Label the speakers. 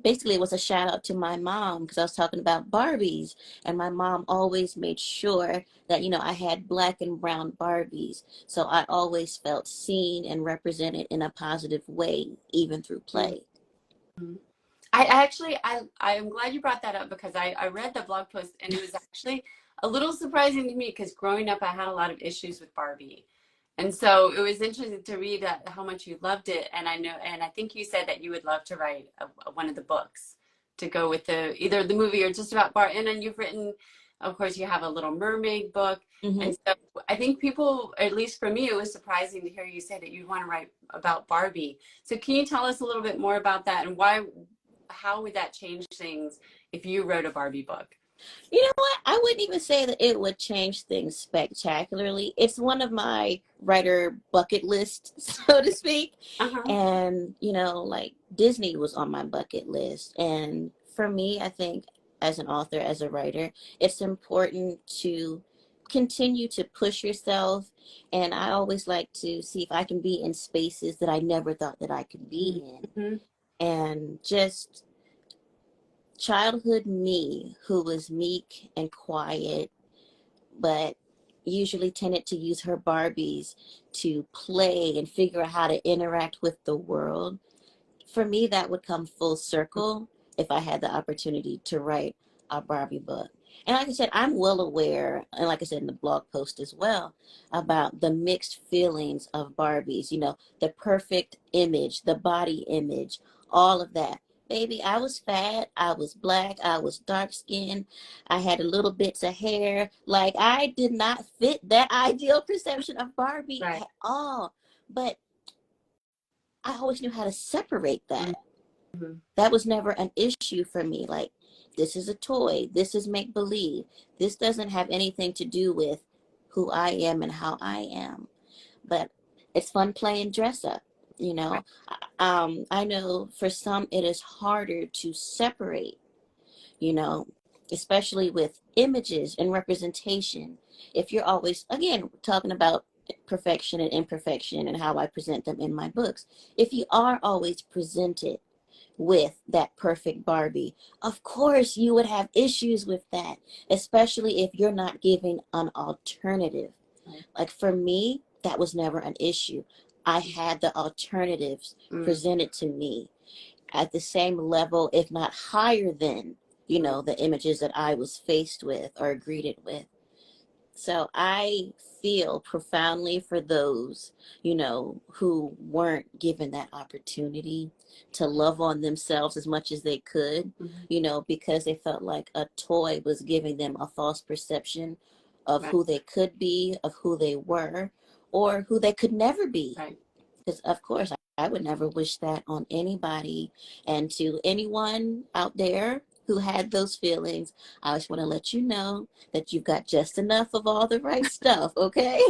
Speaker 1: basically it was a shout out to my mom because I was talking about Barbies, and my mom always made sure that, you know, I had black and brown Barbies. So I always felt seen and represented in a positive way, even through play.
Speaker 2: I actually, I'm glad you brought that up because I read the blog post and it was actually a little surprising to me because growing up, I had a lot of issues with Barbie. And so it was interesting to read how much you loved it. And I know, and I think you said that you would love to write one of the books to go with either the movie or just about Barbie. And then you've written, of course, you have a Little Mermaid book. And so I think people, at least for me, it was surprising to hear you say that you'd want to write about Barbie. So can you tell us a little bit more about that and how would that change things if you wrote a Barbie book?
Speaker 1: You know what? I wouldn't even say that it would change things spectacularly. It's one of my writer bucket lists, so to speak. And, you know, like Disney was on my bucket list. And for me, I think as an author, as a writer, it's important to continue to push yourself. And I always like to see if I can be in spaces that I never thought that I could be in. And just childhood me, who was meek and quiet, but usually tended to use her Barbies to play and figure out how to interact with the world. For me, that would come full circle if I had the opportunity to write a Barbie book. And like I said, I'm well aware, and like I said in the blog post as well, about the mixed feelings of Barbies, you know, the perfect image, the body image, all of that. Baby, I was fat, I was black, I was dark skinned, I had little bits of hair. Like, I did not fit that ideal perception of Barbie at all. But I always knew how to separate that. That was never an issue for me. Like, this is a toy, this is make believe, this doesn't have anything to do with who I am and how I am. But it's fun playing dress up, you know. I know for some it is harder to separate, you know, especially with images and representation. If you're always, again, talking about perfection and imperfection and how I present them in my books, if you are always presented with that perfect Barbie, of course you would have issues with that, especially if you're not giving an alternative. Like for me, that was never an issue. I had the alternatives presented to me at the same level, if not higher than, you know, the images that I was faced with or greeted with. So I feel profoundly for those, you know, who weren't given that opportunity to love on themselves as much as they could, you know, because they felt like a toy was giving them a false perception of who they could be, of who they were, or who they could never be. Because, of course, I would never wish that on anybody. And to anyone out there who had those feelings, I just want to let you know that you've got just enough of all the right stuff, okay?